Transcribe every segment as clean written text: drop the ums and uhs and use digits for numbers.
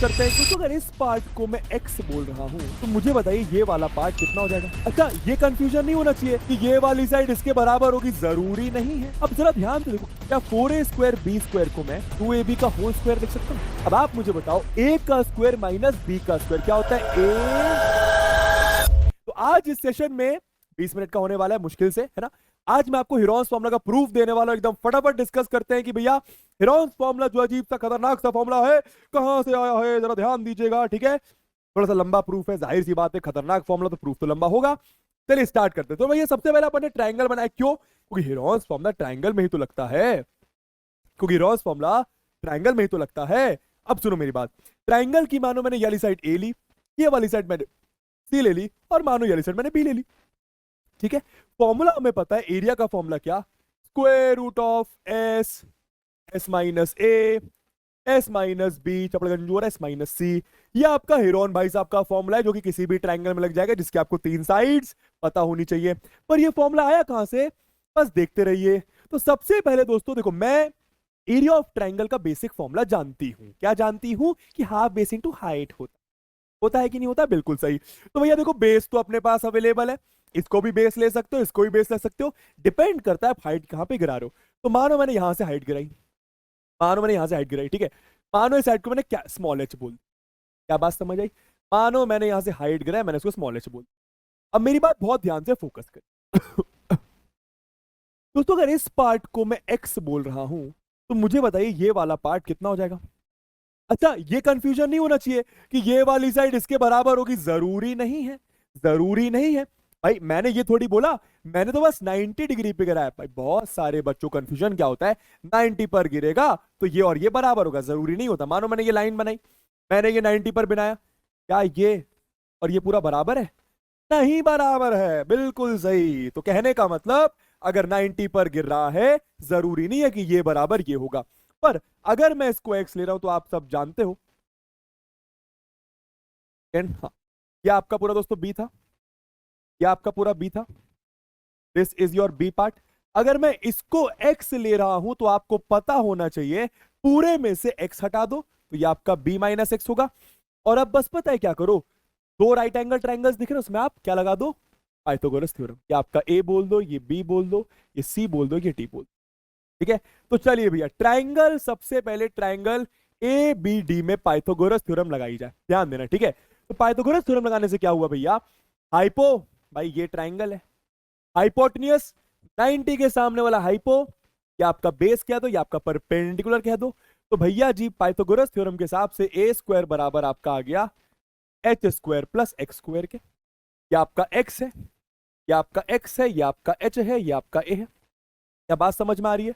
करते हैं। तो अगर इस पार्ट को मैं x बोल रहा हूँ तो मुझे बताइए ये वाला पार्ट कितना हो जाएगा। अच्छा, ये कंफ्यूजन नहीं होना चाहिए कि ये वाली साइड इसके बराबर होगी, जरूरी नहीं है। अब जरा ध्यान से देखो, क्या 4a स्क्वायर b स्क्वायर को मैं 2ab का होल स्क्वायर लिख सकता हूँ। अब आप मुझे बताओ a का स्क्वायर माइनस b का स्क्वायर क्या होता है, a। तो आज इस सेशन में 20 मिनट का होने वाला है मुश्किल से, है ना। आज मैं आपको हीरोन्स फॉर्मूला का प्रूफ देने वाला हूं। एकदम फटाफट डिस्कस करते हैं कि भैया हीरोन्स फॉर्मूला जो अजीब सा खतरनाक सा फॉर्मूला है कहां से आया है, जरा ध्यान दीजिएगा, ठीक है। थोड़ा सा लंबा प्रूफ है, जाहिर सी बात है, खतरनाक फॉर्मूला तो प्रूफ तो लंबा होगा। चलिए स्टार्ट करते हैं। तो भैया सबसे पहले अपन ने ट्राइंगल बनाया, क्यों? क्योंकि हीरोन्स फॉर्मूला ट्राइंगल में ही तो लगता है, क्योंकि हीरोन्स फॉर्मूला ट्राइंगल में ही तो लगता है। अब सुनो मेरी बात, ट्राइंगल की मानो मैंने ये वाली साइड ए ली, ये वाली साइड मैंने सी ले ली, और मानो ये वाली साइड मैंने बी ले ली, ठीक है। फॉर्मूला हमें पता है, एरिया का फॉर्मूला क्या, square root of S, S minus A, S minus B, चपड़गंजोर एस माइनस सी। ये आपका हीरोन भाई साहब का फॉर्मूला है जो कि किसी भी ट्रायंगल में लग जाएगा, जिसके आपको 3 साइड्स पता होनी चाहिए। पर ये फॉर्मूला आया कहां से, बस देखते रहिए। तो सबसे पहले दोस्तों देखो, मैं एरिया ऑफ ट्रायंगल का बेसिक फॉर्मूला जानती हूं। क्या जानती हूं? कि हाफ बेस इनटू हाइट होता है कि नहीं होता, बिल्कुल सही। तो भैया देखो, बेस तो अपने पास अवेलेबल है, इसको भी बेस ले सकते हो, इसको भी बेस ले सकते हो, डिपेंड करता है आप हाइट कहां पे गिरा रहे हो। तो मानो मैंने यहां से हाइट गिराई, मानो मैंने यहां से हाइट गिराई, ठीक है। मानो इस हाइट को मैंने क्या स्मॉल एच बोल, क्या बात समझ आई? मानो मैंने यहां से हाइट गिराया, मैंने इसको स्मॉल एच बोल। अब मेरी बात बहुत ध्यान से फोकस कर दोस्तों, अगर इस पार्ट को मैं एक्स बोल रहा हूं तो मुझे बताइए ये वाला पार्ट कितना हो जाएगा। अच्छा, ये कंफ्यूजन नहीं होना चाहिए कि ये वाली साइड इसके बराबर होगी, जरूरी नहीं है, जरूरी नहीं है भाई। मैंने ये थोड़ी बोला, मैंने तो बस 90 डिग्री पे गिराया। भाई बहुत सारे बच्चों को कंफ्यूजन क्या होता है, 90 पर गिरेगा तो ये और ये बराबर होगा, जरूरी नहीं होता। मानो मैंने ये लाइन बनाई, मैंने ये 90 पर बनाया, क्या ये और ये पूरा बराबर है? नहीं बराबर है, बिल्कुल सही। तो कहने का मतलब, अगर 90 पर गिर रहा है जरूरी नहीं है कि ये बराबर ये होगा। पर अगर मैं इसको x ले रहा हूं तो आप सब जानते हो, हाँ, ये आपका पूरा दोस्तों b था, ये आपका पूरा b था, this is your b part. अगर मैं इसको x ले रहा हूं तो आपको पता होना चाहिए पूरे में से x हटा दो तो ये आपका b माइनस एक्स होगा। और अब बस पता है क्या करो, दो राइट एंगल ट्रायंगल्स दिख रहे हैं, उसमें आप क्या लगा दो, पाइथागोरस थ्योरम। ये आपका a बोल दो, ये b बोल दो, ये c बोल दो, ये d बोल दो, ठीक है। तो चलिए भैया, ट्रायंगल, सबसे पहले ट्रायंगल ए बी डी में पाइथागोरस थ्योरम लगाई जाए, ध्यान देना, ठीक है। तो पाइथागोरस थ्योरम लगाने से क्या हुआ भैया, हाइपो, भाई ये ट्रायंगल है, हाइपोटेन्यूस 90 के सामने वाला हाइपो, या आपका बेस कह दो या आपका परपेंडिकुलर कह दो। तो भैया जी पाइथागोरस थ्योरम के हिसाब से ए स्क्वायर बराबर आपका आ गया H square plus x square के। ये आपका एक्स है, ये आपका एक्स है, ये आपका एच है, ये आपका ए है। क्या बात समझ में आ रही है?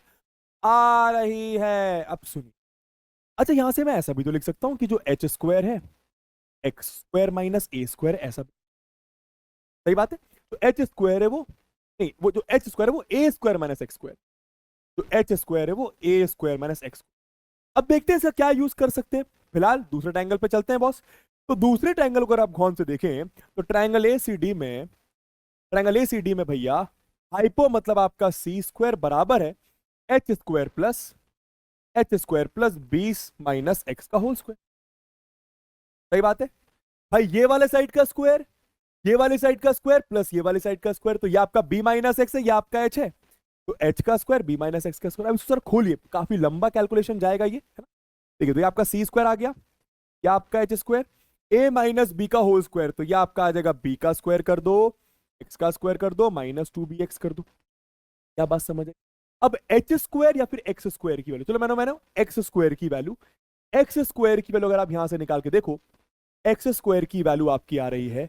आ रही है। अब सुनिए, अच्छा यहां से मैं ऐसा भी तो लिख सकता हूं कि जो एच स्क्वायर है एक्स स्क्वायर माइनस ए स्क्वायर, ऐसा सही बात है। तो एच स्क्वायर है वो, नहीं, वो जो एच स्क्वायर है वो ए स्क्वायर माइनस एक्स स्क्वायर, जो एच स्क्वायर है वो ए स्क्वायर माइनस एक्स। अब देखते हैं इसका क्या यूज कर सकते हैं। फिलहाल दूसरे ट्रायंगल पे चलते हैं बॉस। तो दूसरे ट्रायंगल को अगर आप गौर से देखें तो ट्रायंगल ए सी डी में, ट्रायंगल ए सी डी में भैया हाइपो मतलब आपका सी स्क्वायर बराबर है H square plus 20 minus x का होल स्क्वायर। सही बात है भाई, ये वाले साइड का स्क्वायर, ये वाली साइड का स्क्वायर प्लस ये वाली साइड का स्क्वायर, तो ये आपका b माइनस एक्स है, ये आपका h है। तो h का स्क्वायर b माइनस एक्स का स्क्वायर। अब इसको सर खोलिए, काफी लंबा कैलकुलेशन जाएगा ये, है ना। देखिए, तो ये आपका c स्क्वायर आ गया, ये आपका h square, a minus B का होल स्क्वायर, तो ये आपका आ जाएगा b का स्क्वायर कर दो, x का स्क्वायर कर दो, माइनस 2bx कर दो। क्या बात समझ आई? अब एच स्क्वायर या फिर एक्स स्क्वायर की वैल्यू, चलो मैंने एक्स स्क्वायर की वैल्यू, एक्स स्क्वायर की वैल्यू अगर आप यहां से निकाल के देखो, एक्स स्क्वायर की वैल्यू आपकी आ रही है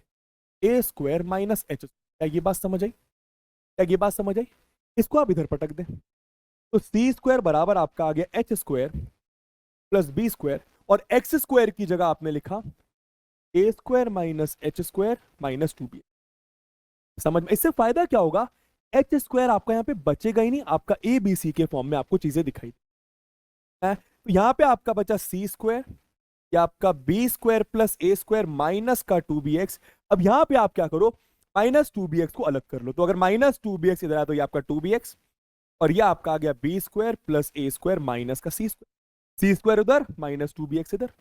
ए स्क्वायर माइनस एच। क्या ये बात समझ आई? क्या ये बात समझ आई? इसको आप इधर पटक दें तो सी स्क्वायर बराबर आपका आ गया H square plus B square, और एक्स स्क्वायर की जगह आपने लिखा A square minus H square minus 2b। समझ में? इससे फायदा क्या होगा, एच स्क्वायर आपका यहाँ पे बचेगा ही नहीं, आपका ए बी सी के फॉर्म में आपको चीजें दिखाई है। तो यहाँ पे आपका बचा सी स्क्वायर, या आपका B square plus A square minus का 2bx। अब यहां पे आप क्या करो, माइनस 2bx को अलग कर लो। तो अगर माइनस 2bx इधर आया तो ये आपका 2bx, और ये आपका आ गया B square plus A square minus का सी स्क्वायर, सी स्क्वायर उधर माइनस 2bx इधर।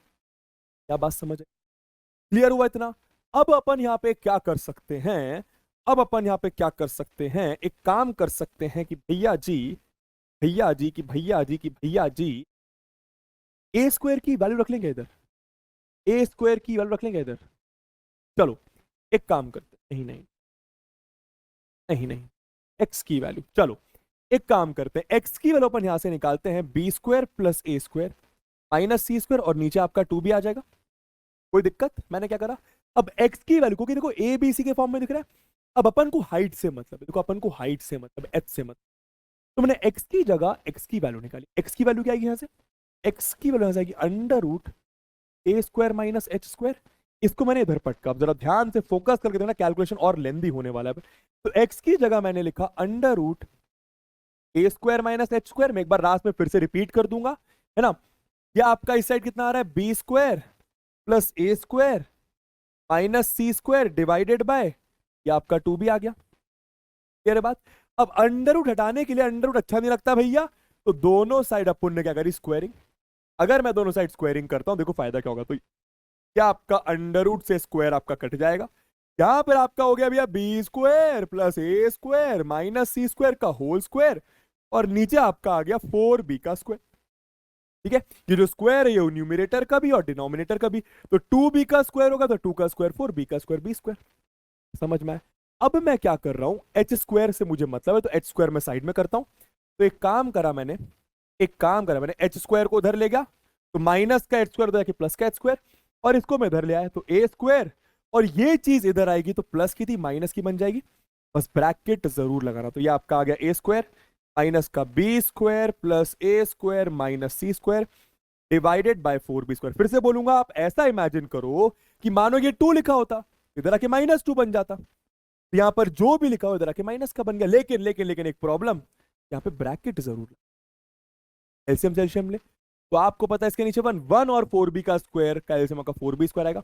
क्या बात समझ क्लियर हुआ इतना? अब अपन यहाँ पे क्या कर सकते हैं, अब अपन यहाँ पे क्या कर सकते हैं, एक काम कर सकते हैं कि भैया जी, भैया जी की भैया जी की भैया जी, ए स्क्वायर की वैल्यू रख लेंगे इधर, ए स्क्वायर की वैल्यू रख लेंगे इधर। चलो एक काम करते हैं, नहीं नहीं नहीं नहीं, एक्स की वैल्यू, चलो एक काम करते हैं, एक्स की वैल्यू अपन यहां से निकालते हैं B square plus A square minus C square, और नीचे आपका टू भी आ जाएगा। कोई दिक्कत? मैंने क्या करा, अब एक्स की वैल्यू, क्योंकि देखो ए बी सी के फॉर्म में दिख रहा है, अब अपन को हाइट से मतलब है, देखो अपन को हाइट से मतलब, एच से मतलब, तो मैंने एक्स की जगह एक्स की वैल्यू निकाली। एक्स की वैल्यू क्या आएगी यहाँ से, एक्स की वैल्यू यहाँ से आएगी अंडर रूट ए स्क्वायर माइनस एच स्क्वायर। इसको मैंने इधर पटका, अब जरा ध्यान से फोकस करके देखना, कैलकुलेशन और लेंदी होने वाला है। तो एक्स की जगह मैंने लिखा अंडर रूट ए स्क्वायर माइनस एच स्क्वायर। मैं एक बार लास्ट में फिर से रिपीट कर दूंगा, है ना। ये आपका इस साइड कितना आ रहा है, B square plus A square minus C square divided by, ये आपका टू भी आ गया। क्लियर है बात? अब अंडर रूट हटाने के लिए, अंडर रूट अच्छा नहीं लगता भैया, तो दोनों साइड अपन ने क्या करी, स्क्वायरिंग। अगर मैं दोनों साइड स्क्वायरिंग करता हूं, देखो फायदा क्या होगा, तो क्या आपका अंडर रूट से स्क्वायर आपका कट जाएगा, यहां पर आपका हो गया भैया B square plus A square minus C square का होल स्क्वायर, और नीचे आपका आ गया 4b का स्क्वायर। ठीक है, ये जो स्क्वायर है ये न्यूमरेटर का भी और डिनोमिनेटर का भी, तो 2b का स्क्वायर होगा तो 2 का स्क्वायर 4b का स्क्वायर b स्क्वायर। समझ में आया? अब मैं क्या कर रहा हूं, एच स्क्वायर से मुझे मतलब है, तो एच स्क्वायर मैं साइड में करता हूं। तो एक काम करा मैंने, एक काम करा मैंने, एच स्क्वायर को उधर ले गया, तो माइनस का एच स्क्वायर उधर प्लस का एच स्क्वायर, और इसको मैं इधर ले आया तो ए स्क्वायर, और ये चीज इधर आएगी तो प्लस की थी माइनस की बन जाएगी। बस ब्रैकेट जरूर लगाना, तो ये आपका आ गया ए स्क्वायर माइनस का B square plus A square minus C square divided by 4b square. फिर से बोलूंगा, आप ऐसा इमेजिन करो कि मानो ये 2 लिखा होता, इधर आके -2 बन जाता, तो यहां पर जो भी लिखा हो इधर आके माइनस का बन गया। लेकिन लेकिन लेकिन एक प्रॉब्लम, यहाँ पे ब्रैकेट जरूर, एलसीएम सेल्सियम ले, तो आपको पता है इसके नीचे 1 1 और 4b का स्क्वायर का एलसीएम का 4b स्क्वायर आएगा।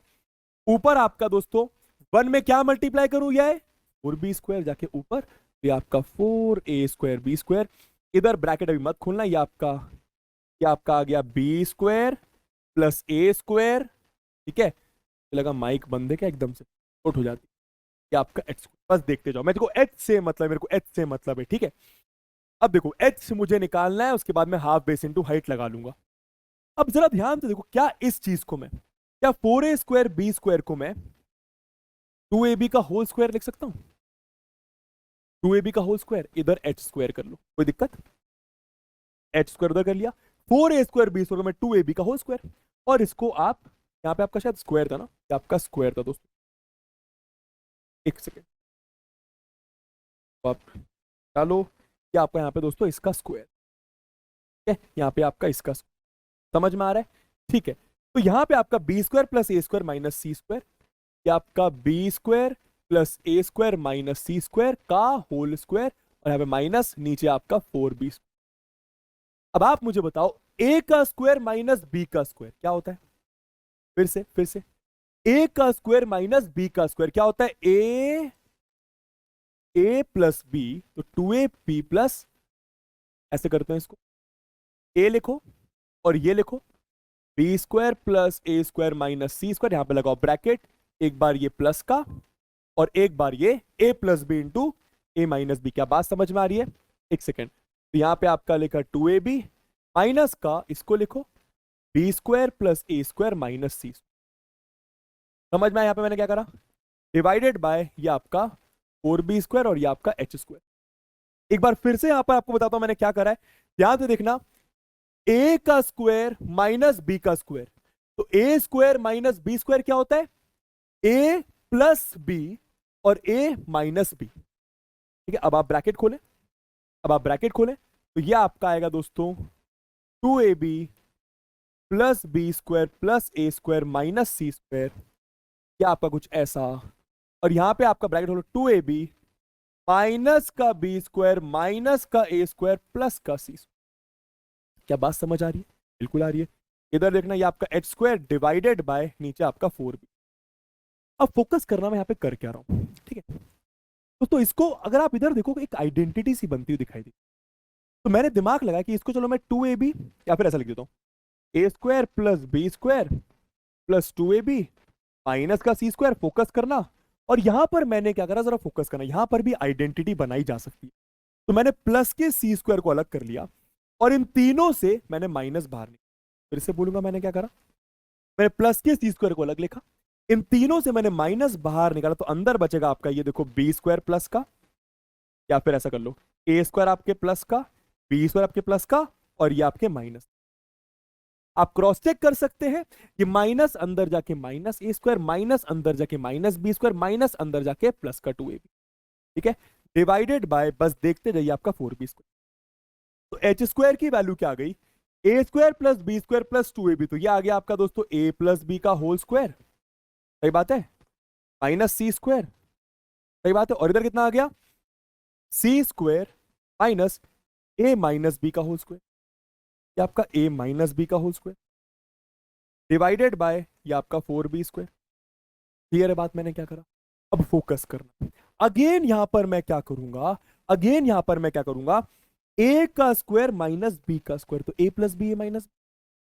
ऊपर आपका दोस्तों 1 में क्या मल्टीप्लाई करूं, यह है 4b स्क्वायर, जाके ऊपर ये आपका 4a स्क्वायर बी स्क्वायर, इधर ब्रैकेट अभी मत खोलना, ये आपका आ गया B square plus A square. ठीक है, लगा माइक बंद है क्या, एकदम से आउट हो जाती, ये आपका एच, बस देखते जाओ, मैं देखो एच से मतलब, मेरे को एच से मतलब है। ठीक है, अब देखो एच मुझे निकालना है, उसके बाद मैं हाफ बेस इंटू हाइट लगा लूंगा। अब जरा ध्यान से देखो, क्या इस चीज को मैं, क्या 4a स्क्वायर बी स्क्वायर को मैं 2ab का होल स्क्वायर लिख सकता हूं? 2ab का होल स्क्वायर इधर एच स्क्वायर कर लो, कोई दिक्कत? एच स्क्वायर उधर कर लिया, 4a स्क्वायर बी स्क्वायर में 2ab का होल स्क्वायर, और इसको आप, यहाँ पे आपका शायद स्क्वायर था ना, ये आपका स्क्वायर था दोस्तों, एक सेकेंड, तो आप डालो, क्या आपका यहाँ पे दोस्तों इसका स्क्वायर है, यहाँ पे आपका इसका स्क्वायर। समझ में आ रहा है? ठीक है, तो यहाँ पे आपका B square plus A square minus C square, ये आपका B square plus A square minus C square का होल स्क्वायर, और यहाँ पे माइनस, नीचे आपका 4b। अब आप मुझे बताओ, ए का स्क्वायर माइनस बी का स्क्वायर क्या होता है? फिर से ए का स्क्वायर माइनस बी का स्क्वायर क्या होता है? ए प्लस बी, तो 2ab प्लस, ऐसे करते हैं इसको, ए लिखो और ये लिखो, B square plus A square minus C square, यहां पे लगाओ ब्रैकेट, एक बार ये प्लस का और एक बार ये ए प्लस बी इंटू ए माइनस बी। क्या बात समझ में आ रही है? एक सेकेंड, तो यहां पे आपका लिखा 2ab माइनस का, इसको लिखो B square plus A square minus सी। समझ में आया यहाँ पे मैंने क्या करा? डिवाइडेड बाय ये आपका 4b स्क्वायर और ये आपका एच स्क्वायर। एक बार फिर से यहां पर आपको बताता हूं मैंने क्या करा है, ध्यान से देखना, ए का स्क्वायर माइनस बी का स्क्वायर, तो ए स्क्वायर माइनस बी स्क्वायर क्या होता है? ए प्लस बी और ए माइनस बी। ठीक है, अब आप ब्रैकेट खोलें, तो ये आपका आएगा दोस्तों 2ab plus B square plus A square minus C square, क्या आपका कुछ ऐसा, और यहां पे आपका ब्रैकेट खोलो 2ab माइनस का बी स्क्वायर माइनस का ए स्क्वायर प्लस का सी स्क्वायर। क्या बात समझ आ रही है? बिल्कुल आ रही है। इधर देखना, ये आपका एच स्क्वायर डिवाइडेड बाय नीचे आपका 4b। अब फोकस करना मैं यहाँ पे कर क्या रहा हूं, ठीक है तो इसको अगर आप इधर देखो, एक आइडेंटिटी सी बनती हुई दिखाई दी, तो मैंने दिमाग लगाया कि इसको चलो मैं 2ab, या फिर ऐसा लिख देता हूँ, A square plus B square plus 2ab minus का सी स्क्वायर, फोकस करना। और यहां पर मैंने क्या करा, जरा फोकस करना, यहां पर भी आइडेंटिटी बनाई जा सकती है। तो मैंने प्लस के सी स्क्वायर को अलग कर लिया और इन तीनों से मैंने माइनस बाहर निकाला। फिर से बोलूंगा, मैंने क्या करा, मैंने प्लस के सी स्क्वायर को अलग लिखा, इन तीनों से मैंने माइनस बाहर निकाला, तो अंदर बचेगा आपका ये देखो बी स्क्वायर प्लस का, या फिर ऐसा कर लो ए स्क्वायर आपके प्लस का, बी स्क्वायर आपके प्लस का, और ये आपके माइनस। आप क्रॉस चेक कर सकते हैं, ये माइनस अंदर जाके माइनस ए स्क्वायर, माइनस अंदर जाके माइनस बी स्क्वायर, माइनस अंदर जाके प्लस का 2ab, ठीक है, डिवाइडेड बाय, बस देखते जाइए आपका 4b स्क्वायर। तो एच स्क्वायर की वैल्यू क्या आ गई, A square plus B square plus 2ab, तो ये आ गया आपका दोस्तों ए प्लस बी का होल स्क्वायर, सही बात है, माइनस सी स्क्वायर, सही बात है, और इधर कितना आ गया, सी स्क्वायर माइनस ए माइनस बी का होल स्क्वायर, ये आपका ए माइनस बी का होल स्क्वायर, डिवाइडेड बाय ये आपका 4b स्क्वायर। क्लियर है बात, मैंने क्या करा, अब फोकस करना। अगेन यहां पर मैं क्या करूंगा, अगेन यहां पर मैं क्या करूंगा, ए का स्क्वायर माइनस बी का स्क्वायर, तो ए प्लस बी ए माइनस,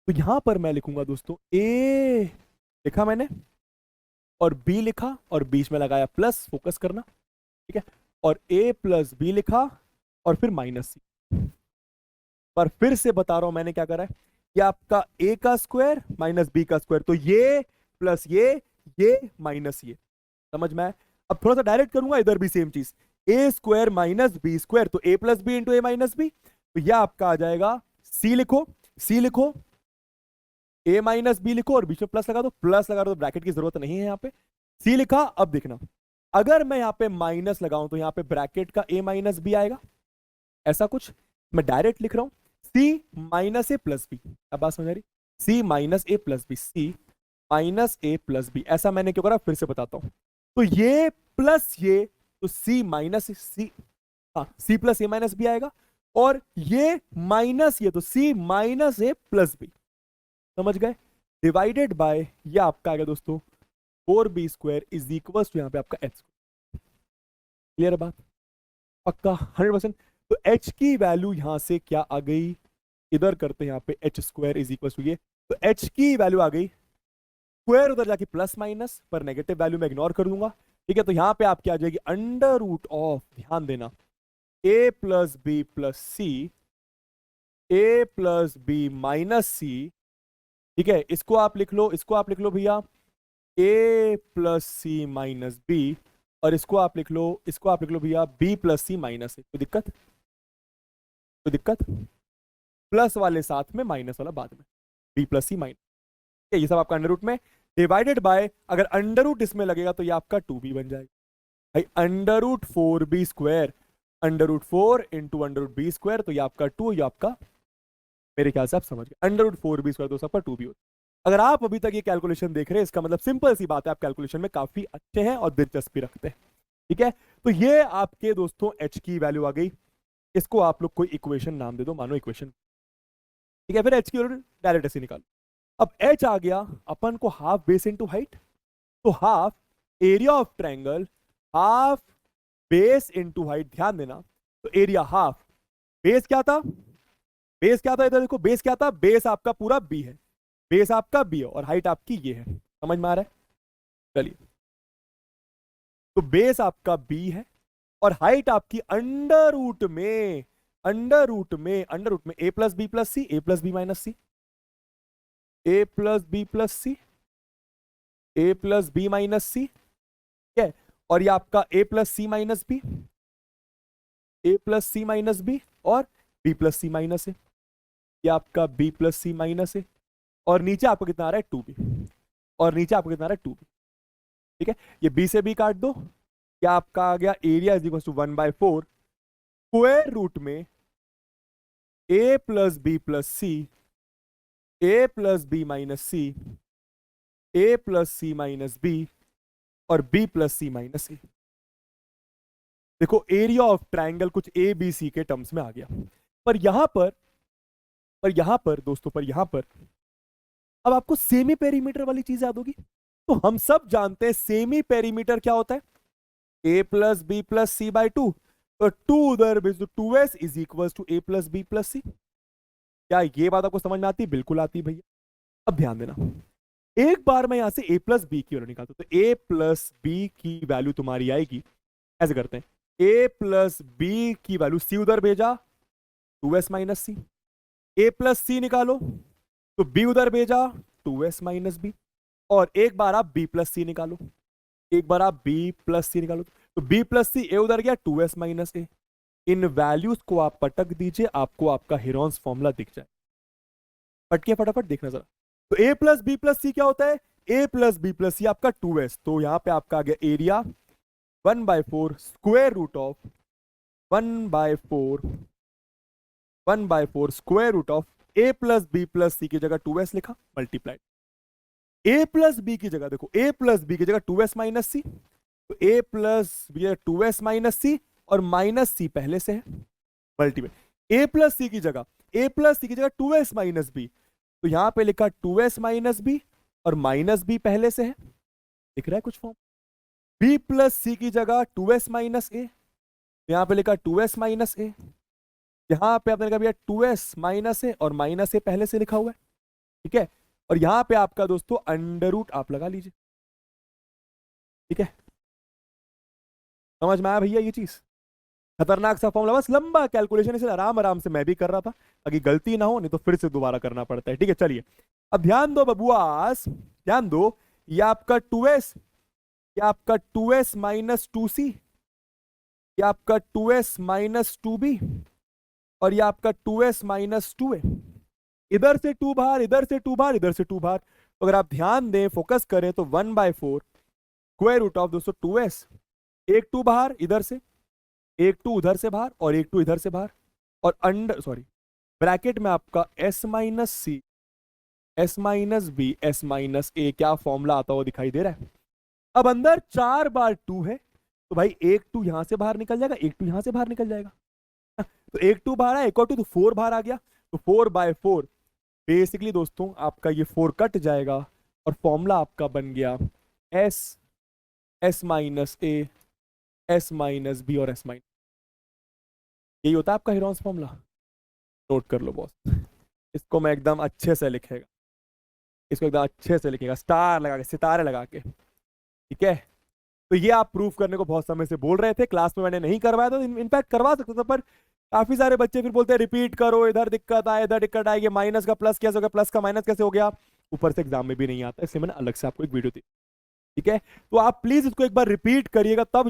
तो यहां पर मैं लिखूंगा दोस्तों ए लिखा मैंने, और बी लिखा, और बीच में लगाया प्लस, फोकस करना, ठीक है, और ए प्लस बी लिखा, और फिर माइनस सी। पर फिर से बता रहा हूं मैंने क्या करा है, कि आपका ए का स्क्वायर माइनस बी का स्क्वायर, तो ये प्लस ये माइनस ये, समझ में आया। अब थोड़ा सा डायरेक्ट करूंगा, इधर भी सेम चीज, ए स्क्वायर माइनस बी स्क्वायर, तो ए प्लस बी इंटू ए माइनस बी, तो यह आपका आ जाएगा, सी लिखो, सी लिखो, ए माइनस बी लिखो, और बीच में प्लस लगा दो, प्लस लगा दो, ब्रैकेट की जरूरत नहीं है यहाँ पे, सी लिखा। अब देखना, अगर मैं यहाँ पे माइनस लगाऊं तो यहाँ पे ब्रैकेट का ए माइनस बी आएगा, ऐसा कुछ, मैं डायरेक्ट लिख रहा हूं, सी माइनस ए प्लस बी, अब बात समझ आ रही, सी माइनस ए प्लस बी, सी माइनस ए प्लस बी, ऐसा मैंने क्यों करा, फिर से बताता हूं, तो ये प्लस ये, तो सी माइनस सी, हाँ सी प्लस ए माइनस बी आएगा, और ये माइनस ये, तो सी माइनस ए प्लस बी, समझ गए, डिवाइडेड बाय ये आपका आएगा दोस्तों 4b square is equal to यहाँ पे आपका एच। क्लियर है बात, पक्का 100%। तो h की वैल्यू यहां से क्या आ गई, इधर करते हैं यहाँ पे H square is equal to ये, तो h की वैल्यू आ गई, स्क्वायर उधर जाके प्लस माइनस, पर नेगेटिव वैल्यू मैं इग्नोर कर दूंगा, ठीक है, तो यहां पे आप क्या आ जाएगी, अंडर रूट ऑफ, ध्यान देना, a plus B plus C, A plus B minus C, ठीक है, इसको आप लिख लो, इसको आप लिख लो भैया a plus C minus B, और इसको आप लिख लो, इसको आप लिख लो भैया b प्लस सी माइनस ए, कोई दिक्कत, कोई दिक्कत, प्लस वाले साथ में माइनस वाला बाद में, b प्लस सी माइनस, ये सब आपका अंडर रूट में, डिवाइडेड बाय, अगर अंडर रूट इसमें लगेगा तो ये आपका 2b बन जाएगा, भाई under root 4b square, under root 4 into under root B square, तो ये आपका 2, ये आपका, मेरे ख्याल से आप समझ गए, अंडर रूट 4b स्क्वायर तो सबका 2b होता है। अगर आप अभी तक ये कैलकुलेशन देख रहे हैं, इसका मतलब सिंपल सी बात है, आप कैलकुलेशन में काफी अच्छे हैं और दिलचस्पी रखते हैं, ठीक है, तो ये आपके दोस्तों h की वैल्यू आ गई, इसको आप लोग कोई इक्वेशन नाम दे दो, मानो इक्वेशन, ठीक है, फिर h की वैल्यू डायरेक्ट ऐसे निकालो। अब h आ गया अपन को हाफ बेस इनटू हाइट, तो half area of triangle, half base into height, ध्यान देना, तो एरिया हाफ, बेस क्या था, बेस क्या था, इधर देखो बेस क्या था, बेस आपका पूरा b है, बेस आपका b है, और हाइट आपकी ये है, समझ में आ रहा है, चलिए, तो बेस आपका b है, और हाइट आपकी अंडर रूट में, अंडर रूट में, अंडर रूट में a plus B plus C, A plus B minus C, A plus B plus C, A plus B minus C, ठीक है, और ये आपका a plus C minus B, A plus C minus B, और b plus C minus A, ये आपका b plus C minus A, और नीचे आपको कितना आ रहा है 2b, और नीचे आपको कितना आ रहा है 2b, ठीक है, ये b से b काट दो, क्या आपका आ गया area is equal to 1/4 square root में a plus B plus C, A plus B minus C, A plus C minus B, और b plus C minus A. देखो एरिया ऑफ ट्रायंगल कुछ ए बी सी के terms में आ गया, पर यहां पर दोस्तों, पर यहां पर अब आपको सेमी पेरीमीटर वाली चीज याद होगी, तो हम सब जानते हैं सेमी पेरीमीटर क्या होता है, a plus B plus C by 2, तो 2 उधर भेज दो, 2s is equal to a plus B plus C. क्या ये बात आपको समझ में आती है, बिल्कुल आती है भैया। अब ध्यान देना, एक बार मैं यहां से a प्लस बी की वैल्यू निकालता हूं, तो a प्लस बी की वैल्यू तुम्हारी आएगी, ऐसे करते हैं, a प्लस बी की वैल्यू c उधर भेजा 2s minus C, a plus C निकालो तो b उधर भेजा 2s माइनस बी, और एक बार आप b प्लस सी निकालो, एक बार आप b प्लस सी निकालो, तो b प्लस सी a उधर गया 2s माइनस ए। इन वैल्यूज को आप पटक दीजिए, आपको आपका हेरॉन्स फॉर्मूला दिख जाए। पटके फटाफट देखना जरा। तो a plus B plus C क्या होता है, a plus B plus C आपका 2s, तो यहां पे आपका आ गया area 1/4 square root of 1/4 square root of a plus B plus C की जगह 2s लिखा, मल्टीप्लाइड a प्लस बी की जगह, देखो a प्लस बी की जगह 2s माइनस सी, तो a plus B 2s minus C और माइनस सी पहले से है, मल्टीप्लाई a प्लस सी की जगह 2s माइनस बी, तो यहां पे लिखा 2s माइनस बी और माइनस बी पहले से है, दिख रहा है कुछ फॉर्म। b प्लस सी की जगह 2s माइनस ए, यहां पे लिखा 2s माइनस ए, यहां पे आपने लिखा भैया 2s माइनस ए और माइनस ए पहले से लिखा हुआ है, ठीक है। और यहां पे आपका दोस्तों अंडर रूट आप लगा लीजिए, ठीक है। समझ में आया भैया ये चीज, खतरनाक सा फॉर्मूला, बस लंबा कैलकुलेशन, इसे आराम आराम से मैं भी कर रहा था ताकि गलती ना हो, नहीं तो फिर से दोबारा करना पड़ता है, ठीक है। चलिए अब ध्यान दो बबुआस, ध्यान दो, ये आपका 2s, ये आपका 2s माइनस 2c, ये आपका 2s माइनस 2b, और ये आपका 2s माइनस 2a, इधर से 2 बाहर, इधर से 2 बाहर, इधर से 2 बाहर, तो अगर आप ध्यान दें फोकस करें तो 1/4 स्क्वायर रूट ऑफ दोस्तों 2s, एक 2 बाहर इधर से, एक 2 उधर से बाहर और एक 2 इधर से बाहर, और अंडर सॉरी ब्रैकेट में आपका s minus C, s minus B, s minus A, क्या फॉर्मूला आता हुआ दिखाई दे रहा है। अब अंदर 4 बार 2 है, तो भाई एक 2 यहां से बाहर निकल जाएगा, एक 2 यहां से बाहर निकल जाएगा, तो एक 2 बाहर आया, एक और 2, तो 4 बाहर आ गया, तो 4/4 बेसिकली दोस्तों आपका ये 4 कट जाएगा और फॉर्मूला आपका बन गया s माइनस ए, s माइनस बी और s माइनस, यही होता है आपका हेरॉन्स फॉर्मूला। नोट कर लो बॉस, इसको मैं एकदम अच्छे से लिखेगा, इसको एकदम अच्छे से लिखेगा, स्टार लगा के, सितारे लगा के, ठीक है। तो ये आप प्रूफ करने को बहुत समय से बोल रहे थे, क्लास में मैंने नहीं करवाया था, इनफैक्ट करवा सकता था, पर काफी सारे बच्चे फिर बोलते हैं रिपीट करो, इधर दिक्कत आए, इधर दिक्कत आएगी, माइनस का प्लस कैसे हो गया, प्लस का माइनस कैसे हो गया, ऊपर से एग्जाम में भी नहीं आता, इसलिए मैंने अलग से आपको एक वीडियो दी, ठीक है। तो आप प्लीज इसको एक बार रिपीट करिएगा, तब